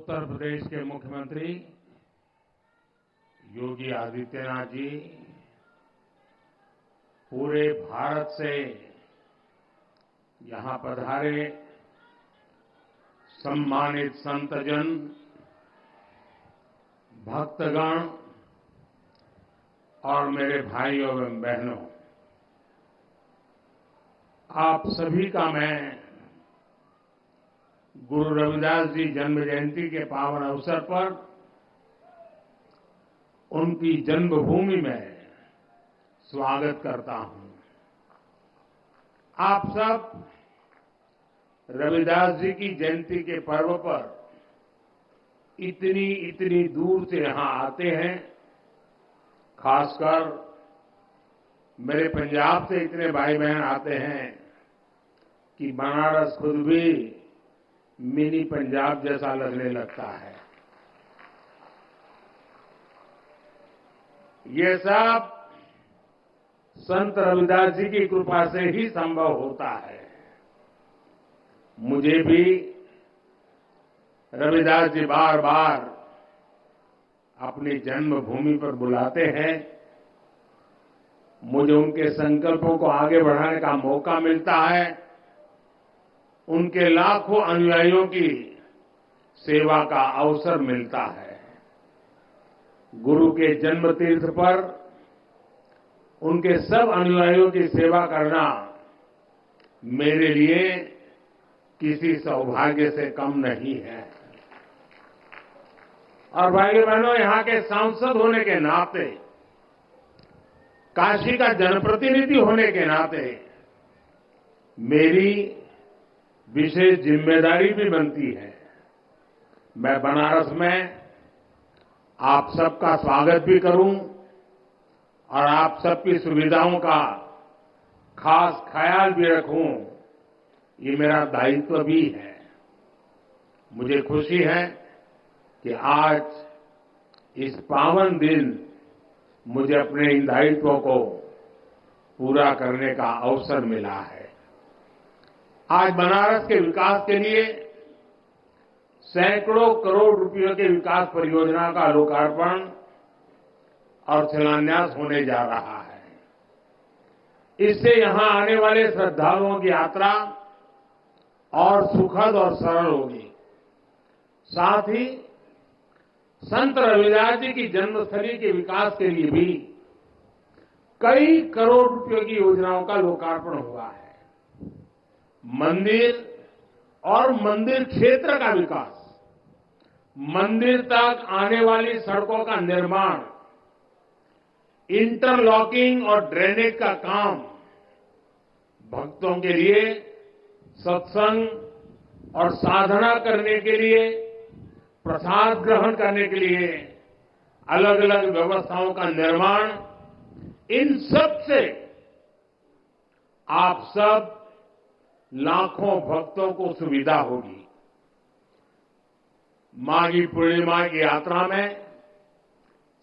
उत्तर प्रदेश के मुख्यमंत्री योगी आदित्यनाथ जी पूरे भारत से यहां पधारे सम्मानित संतजन, भक्तगण और मेरे भाइयों एवं बहनों, आप सभी का मैं गुरु रविदास जी जन्म जयंती के पावन अवसर पर उनकी जन्मभूमि में स्वागत करता हूं। आप सब रविदास जी की जयंती के पर्व पर इतनी दूर से यहां आते हैं। खासकर मेरे पंजाब से इतने भाई बहन आते हैं कि बनारस खुद भी मिनी पंजाब जैसा लगने लगता है। ये सब संत रविदास जी की कृपा से ही संभव होता है। मुझे भी रविदास जी बार बार अपनी जन्मभूमि पर बुलाते हैं। मुझे उनके संकल्पों को आगे बढ़ाने का मौका मिलता है। उनके लाखों अनुयायियों की सेवा का अवसर मिलता है। गुरु के जन्म तीर्थ पर उनके सब अनुयायियों की सेवा करना मेरे लिए किसी सौभाग्य से कम नहीं है। और भाइयों बहनों, यहां के सांसद होने के नाते, काशी का जनप्रतिनिधि होने के नाते मेरी विशेष जिम्मेदारी भी बनती है। मैं बनारस में आप सबका स्वागत भी करूं और आप सबकी सुविधाओं का खास ख्याल भी रखूं, ये मेरा दायित्व भी है। मुझे खुशी है कि आज इस पावन दिन मुझे अपने इन दायित्वों को पूरा करने का अवसर मिला है। आज बनारस के विकास के लिए सैकड़ों करोड़ रुपयों के विकास परियोजना का लोकार्पण और शिलान्यास होने जा रहा है। इससे यहां आने वाले श्रद्धालुओं की यात्रा और सुखद और सरल होगी। साथ ही संत रविदास जी की जन्मस्थली के विकास के लिए भी कई करोड़ रुपयों की योजनाओं का लोकार्पण हुआ है। मंदिर और मंदिर क्षेत्र का विकास, मंदिर तक आने वाली सड़कों का निर्माण, इंटरलॉकिंग और ड्रेनेज का काम, भक्तों के लिए सत्संग और साधना करने के लिए, प्रसाद ग्रहण करने के लिए अलग अलग व्यवस्थाओं का निर्माण, इन सब से आप सब लाखों भक्तों को सुविधा होगी। माघी पूर्णिमा की यात्रा में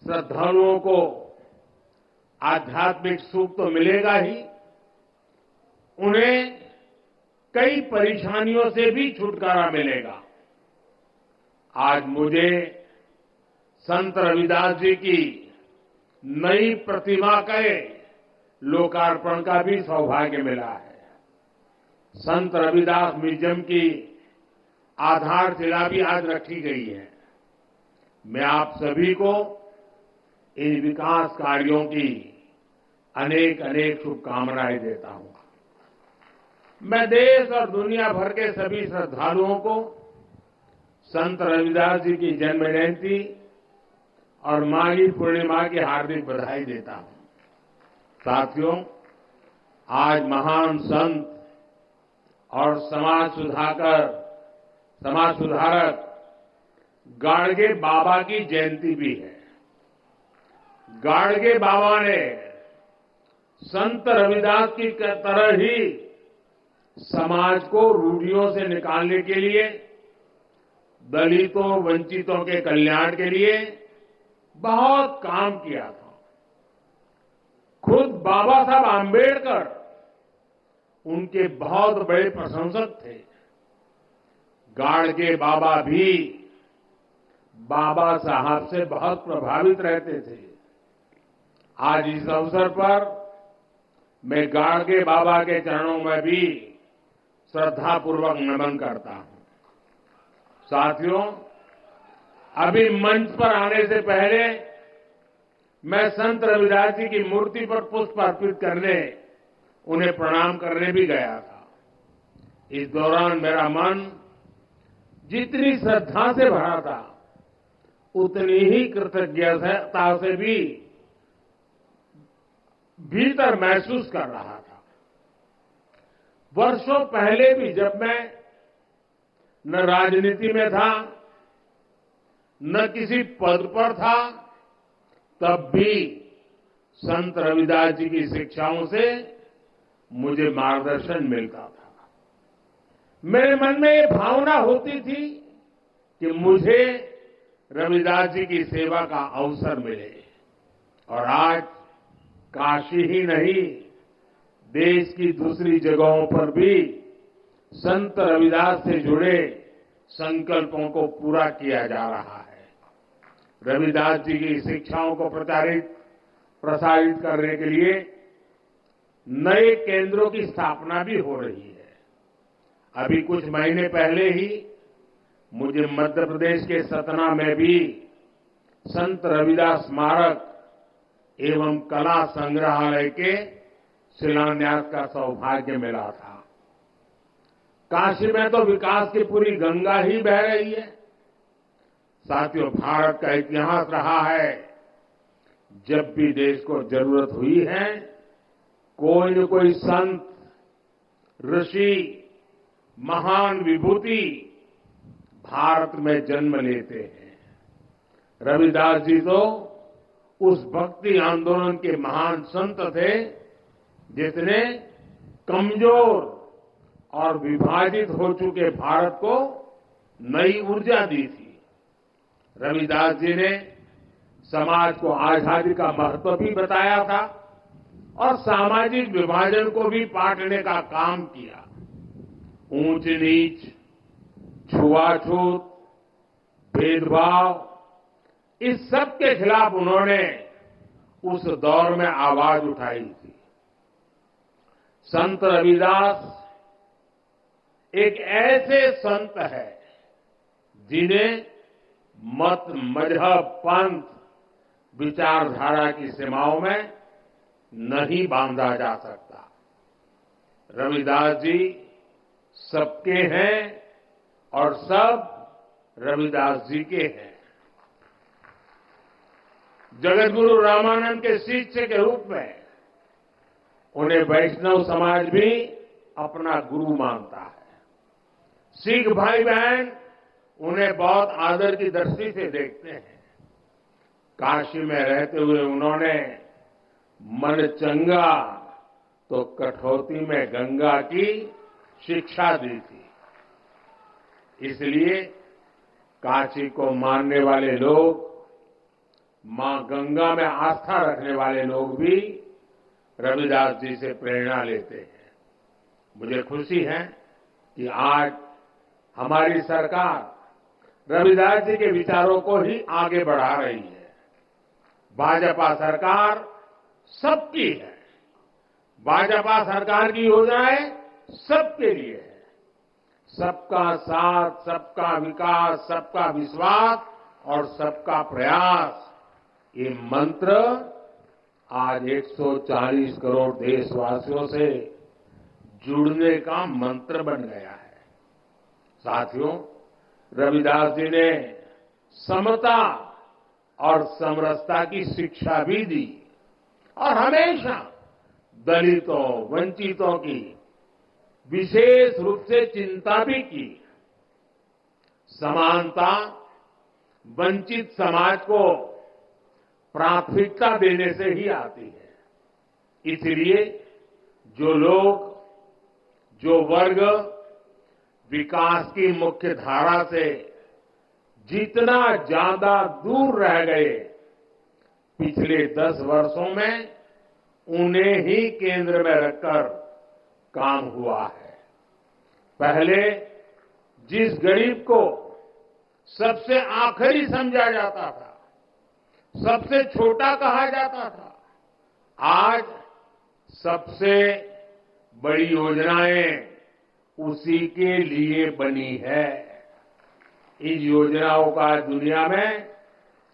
श्रद्धालुओं को आध्यात्मिक सुख तो मिलेगा ही, उन्हें कई परेशानियों से भी छुटकारा मिलेगा। आज मुझे संत रविदास जी की नई प्रतिमा के लोकार्पण का भी सौभाग्य मिला है। संत रविदास म्यूजियम की आधारशिला भी आज रखी गई है। मैं आप सभी को इन विकास कार्यों की अनेक अनेक शुभकामनाएं देता हूं। मैं देश और दुनिया भर के सभी श्रद्धालुओं को संत रविदास जी की जन्म जयंती और माघी पूर्णिमा की हार्दिक बधाई देता हूं। साथियों, आज महान संत और समाज सुधारक गाडगे बाबा की जयंती भी है। गाडगे बाबा ने संत रविदास की तरह ही समाज को रूढ़ियों से निकालने के लिए, दलितों वंचितों के कल्याण के लिए बहुत काम किया था। खुद बाबा साहब आंबेडकर उनके बहुत बड़े प्रशंसक थे। गाडगे बाबा भी बाबा साहब से बहुत प्रभावित रहते थे। आज इस अवसर पर मैं गाडगे बाबा के चरणों में भी श्रद्धापूर्वक नमन करता हूं। साथियों, अभी मंच पर आने से पहले मैं संत रविदास जी की मूर्ति पर पुष्प अर्पित करने, उन्हें प्रणाम करने भी गया था। इस दौरान मेरा मन जितनी श्रद्धा से भरा था, उतनी ही कृतज्ञता से भी भीतर महसूस कर रहा था। वर्षों पहले भी जब मैं न राजनीति में था, न किसी पद पर था, तब भी संत रविदास जी की शिक्षाओं से मुझे मार्गदर्शन मिलता था। मेरे मन में ये भावना होती थी कि मुझे रविदास जी की सेवा का अवसर मिले। और आज काशी ही नहीं, देश की दूसरी जगहों पर भी संत रविदास से जुड़े संकल्पों को पूरा किया जा रहा है। रविदास जी की शिक्षाओं को प्रसारित करने के लिए नए केंद्रों की स्थापना भी हो रही है। अभी कुछ महीने पहले ही मुझे मध्य प्रदेश के सतना में भी संत रविदास स्मारक एवं कला संग्रहालय के शिलान्यास का सौभाग्य मिला था। काशी में तो विकास की पूरी गंगा ही बह रही है। साथियों, भारत का इतिहास रहा है, जब भी देश को जरूरत हुई है, कोई न कोई संत, ऋषि, महान विभूति भारत में जन्म लेते हैं। रविदास जी तो उस भक्ति आंदोलन के महान संत थे जिसने कमजोर और विभाजित हो चुके भारत को नई ऊर्जा दी थी। रविदास जी ने समाज को आजादी का महत्व भी बताया था और सामाजिक विभाजन को भी पाटने का काम किया। ऊंच नीच, छुआछूत, भेदभाव, इस सब के खिलाफ उन्होंने उस दौर में आवाज उठाई थी। संत रविदास एक ऐसे संत है जिन्हें मत, मजहब, पंथ, विचारधारा की सीमाओं में नहीं बांधा जा सकता। रविदास जी सबके हैं और सब रविदास जी के हैं। जगतगुरु रामानंद के शिष्य के रूप में उन्हें वैष्णव समाज भी अपना गुरु मानता है। सिख भाई बहन उन्हें बहुत आदर की दृष्टि से देखते हैं। काशी में रहते हुए उन्होंने मन चंगा तो कठौती में गंगा की शिक्षा दी थी। इसलिए काशी को मानने वाले लोग, मां गंगा में आस्था रखने वाले लोग भी रविदास जी से प्रेरणा लेते हैं। मुझे खुशी है कि आज हमारी सरकार रविदास जी के विचारों को ही आगे बढ़ा रही है। भाजपा सरकार सबकी है। भाजपा सरकार की योजनाएं सबके लिए है। सबका साथ, सबका विकास, सबका विश्वास और सबका प्रयास, ये मंत्र आज 140 करोड़ देशवासियों से जुड़ने का मंत्र बन गया है। साथियों, रविदास जी ने समता और समरसता की शिक्षा भी दी और हमेशा दलितों, वंचितों की विशेष रूप से चिंता भी की। समानता वंचित समाज को प्राथमिकता देने से ही आती है। इसलिए जो लोग, जो वर्ग विकास की मुख्य धारा से जितना ज्यादा दूर रह गए, पिछले 10 वर्षों में उन्हें ही केंद्र में रखकर काम हुआ है। पहले जिस गरीब को सबसे आखिरी समझा जाता था, सबसे छोटा कहा जाता था। आज सबसे बड़ी योजनाएं उसी के लिए बनी है। इन योजनाओं का दुनिया में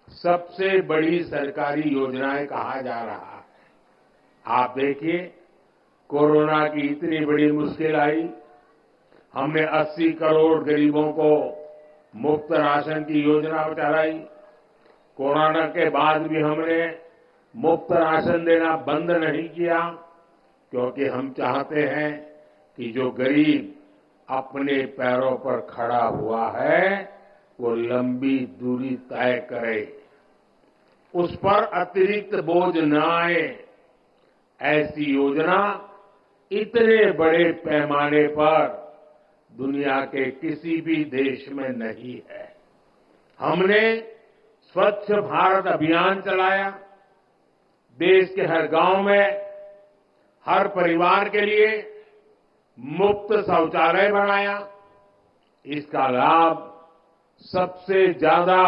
सबसे बड़ी सरकारी योजनाएं कहा जा रहा है। आप देखिए, कोरोना की इतनी बड़ी मुश्किल आई, हमने 80 करोड़ गरीबों को मुफ्त राशन की योजना चलाई। कोरोना के बाद भी हमने मुफ्त राशन देना बंद नहीं किया, क्योंकि हम चाहते हैं कि जो गरीब अपने पैरों पर खड़ा हुआ है वो लंबी दूरी तय करे, उस पर अतिरिक्त बोझ न आए। ऐसी योजना इतने बड़े पैमाने पर दुनिया के किसी भी देश में नहीं है। हमने स्वच्छ भारत अभियान चलाया, देश के हर गांव में हर परिवार के लिए मुफ्त शौचालय बनाया। इसका लाभ सबसे ज्यादा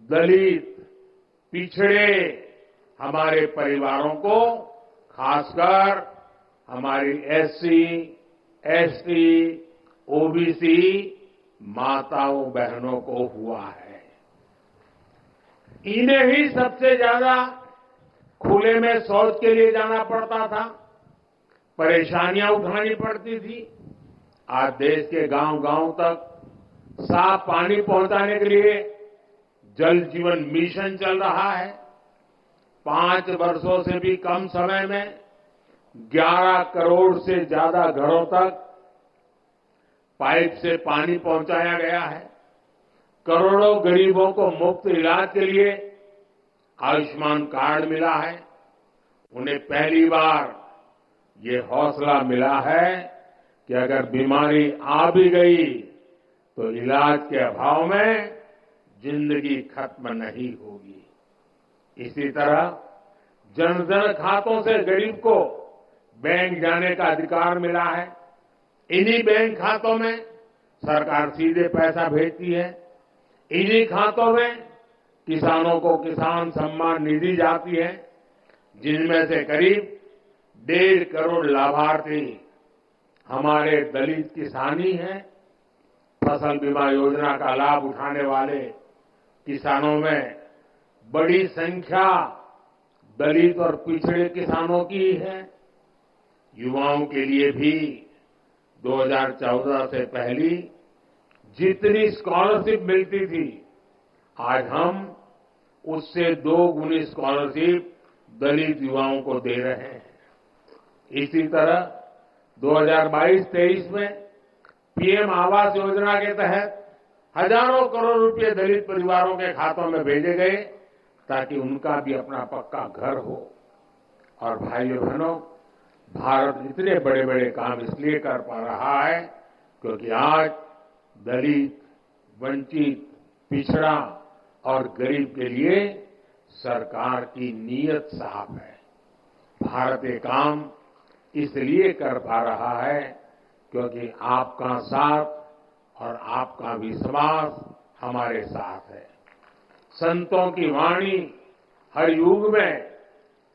दलित, पिछड़े हमारे परिवारों को, खासकर हमारी एससी, एसटी, ओबीसी माताओं बहनों को हुआ है। इन्हें ही सबसे ज्यादा खुले में शौच के लिए जाना पड़ता था, परेशानियां उठानी पड़ती थी। आज देश के गांव-गांव तक साफ पानी पहुंचाने के लिए जल जीवन मिशन चल रहा है। 5 वर्षों से भी कम समय में 11 करोड़ से ज्यादा घरों तक पाइप से पानी पहुंचाया गया है। करोड़ों गरीबों को मुफ्त इलाज के लिए आयुष्मान कार्ड मिला है। उन्हें पहली बार ये हौसला मिला है कि अगर बीमारी आ भी गई तो इलाज के अभाव में जिंदगी खत्म नहीं होगी। इसी तरह जन-धन खातों से गरीब को बैंक जाने का अधिकार मिला है। इन्हीं बैंक खातों में सरकार सीधे पैसा भेजती है। इन्हीं खातों में किसानों को किसान सम्मान निधि जाती है, जिनमें से करीब 1.5 करोड़ लाभार्थी हमारे दलित किसान ही हैं। फसल बीमा योजना का लाभ उठाने वाले किसानों में बड़ी संख्या दलित और पिछड़े किसानों की है। युवाओं के लिए भी 2014 से पहली जितनी स्कॉलरशिप मिलती थी, आज हम उससे 2 गुनी स्कॉलरशिप दलित युवाओं को दे रहे हैं। इसी तरह 2022-23 में पीएम आवास योजना के तहत हजारों करोड़ रुपए दलित परिवारों के खातों में भेजे गए, ताकि उनका भी अपना पक्का घर हो। और भाइयों बहनों, भारत इतने बड़े बड़े काम इसलिए कर पा रहा है क्योंकि आज दलित, वंचित, पिछड़ा और गरीब के लिए सरकार की नीयत साफ है। भारत ये काम इसलिए कर पा रहा है क्योंकि आपका साथ और आपका विश्वास हमारे साथ है। संतों की वाणी हर युग में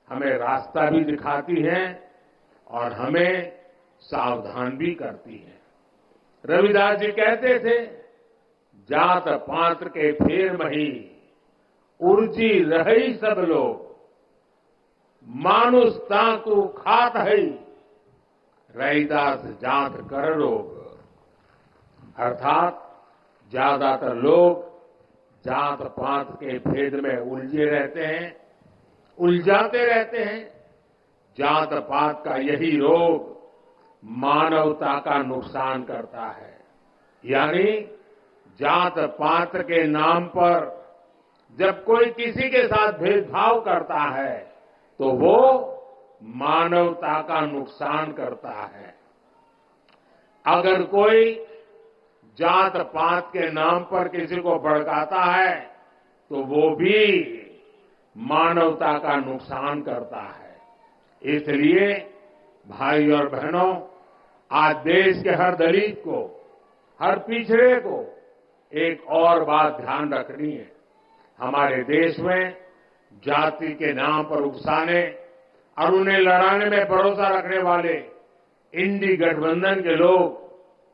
हमें रास्ता भी दिखाती है और हमें सावधान भी करती है। रविदास जी कहते थे, जात पात के फेर मही, उर्जी रही सब लोग, मानुष ताकू खात है, रैदास जात कर लोग। अर्थात ज्यादातर लोग जात पात के भेद में उलझे रहते हैं, उलझाते रहते हैं। जात पात का यही रोग मानवता का नुकसान करता है। यानी जात पात के नाम पर जब कोई किसी के साथ भेदभाव करता है तो वो मानवता का नुकसान करता है। अगर कोई जात पात के नाम पर किसी को भड़काता है तो वो भी मानवता का नुकसान करता है। इसलिए भाई और बहनों, आज देश के हर दलित को, हर पिछड़े को एक और बात ध्यान रखनी है, हमारे देश में जाति के नाम पर उकसाने और उन्हें लड़ाने में भरोसा रखने वाले इंडी गठबंधन के लोग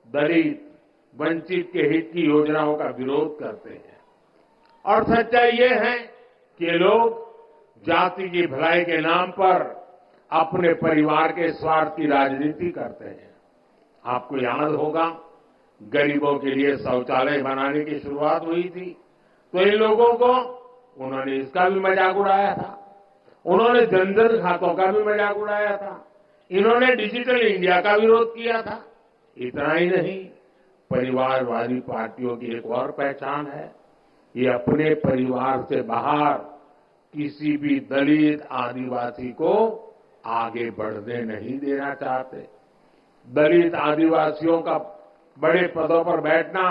दलित, वंचित के हित की योजनाओं का विरोध करते हैं। और सच्चाई ये है कि ये लोग जाति की भलाई के नाम पर अपने परिवार के स्वार्थ की राजनीति करते हैं। आपको याद होगा, गरीबों के लिए शौचालय बनाने की शुरुआत हुई थी तो इन लोगों को उन्होंने इसका भी मजाक उड़ाया था, उन्होंने जनधन खातों का भी मजाक उड़ाया था, इन्होंने डिजिटल इंडिया का विरोध किया था। इतना ही नहीं, परिवारवादी पार्टियों की एक और पहचान है, ये अपने परिवार से बाहर किसी भी दलित, आदिवासी को आगे बढ़ने नहीं देना चाहते। दलित, आदिवासियों का बड़े पदों पर बैठना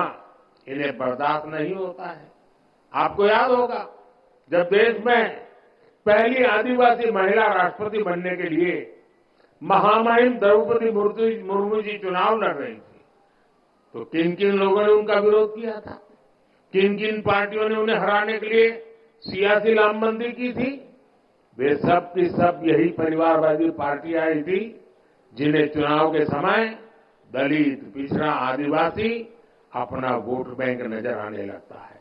इन्हें बर्दाश्त नहीं होता है। आपको याद होगा, जब देश में पहली आदिवासी महिला राष्ट्रपति बनने के लिए महामहिम द्रौपदी मुर्मू जी चुनाव लड़ रही थी, तो किन किन लोगों ने उनका विरोध किया था, किन किन पार्टियों ने उन्हें हराने के लिए सियासी लामबंदी की थी? वे सब की सब यही परिवारवादी पार्टियां आई थी जिन्हें चुनाव के समय दलित, पिछड़ा, आदिवासी अपना वोट बैंक नजर आने लगता है।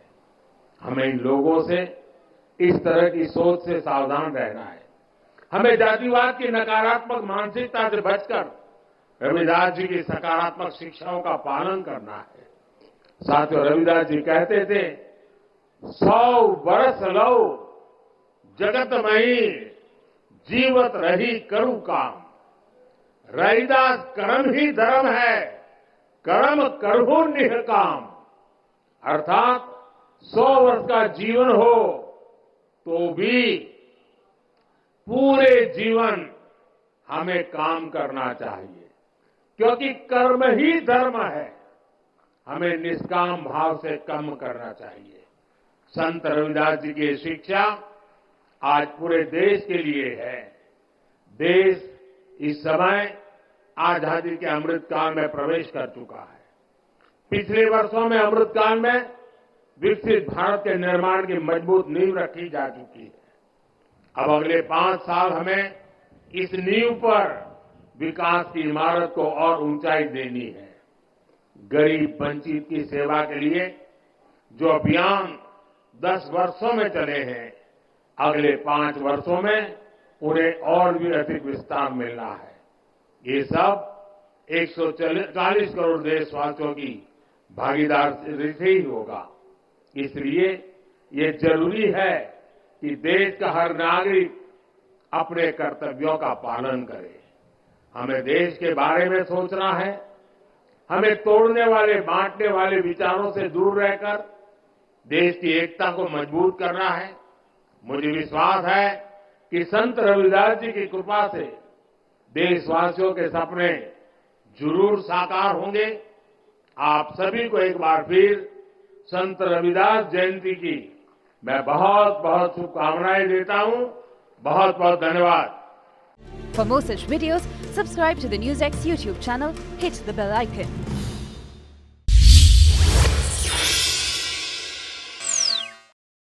हमें इन लोगों से, इस तरह की सोच से सावधान रहना है। हमें जातिवाद की नकारात्मक मानसिकता से बचकर रविदास जी की सकारात्मक शिक्षाओं का पालन करना है। साथियों, रविदास जी कहते थे, 100 बरस लो जगत मही, जीवत रही करू काम। रविदास कर्म ही धर्म है, कर्म करहु निष्काम। अर्थात 100 वर्ष का जीवन हो तो भी पूरे जीवन हमें काम करना चाहिए, क्योंकि कर्म ही धर्म है। हमें निष्काम भाव से कर्म करना चाहिए। संत रविदास जी की शिक्षा आज पूरे देश के लिए है। देश इस समय आजादी के अमृतकाल में प्रवेश कर चुका है। पिछले वर्षों में अमृतकाल में विकसित भारत के निर्माण की मजबूत नींव रखी जा चुकी है। अब अगले 5 साल हमें इस नींव पर विकास की इमारत को और ऊंचाई देनी है। गरीब, वंचित की सेवा के लिए जो अभियान 10 वर्षों में चले हैं, अगले 5 वर्षों में उन्हें और भी अधिक विस्तार मिलना है। ये सब 140 करोड़ देशवासियों की भागीदारी से ही होगा। इसलिए ये जरूरी है कि देश का हर नागरिक अपने कर्तव्यों का पालन करे। हमें देश के बारे में सोचना है। हमें तोड़ने वाले, बांटने वाले विचारों से दूर रहकर देश की एकता को मजबूत करना है। मुझे विश्वास है कि संत रविदास जी की कृपा से देशवासियों के सपने जरूर साकार होंगे। आप सभी को एक बार फिर संत रविदास जयंती की मैं बहुत बहुत शुभकामनाएं देता हूं। बहुत बहुत धन्यवाद। For more such videos, subscribe to the NewsX YouTube channel, hit the bell icon.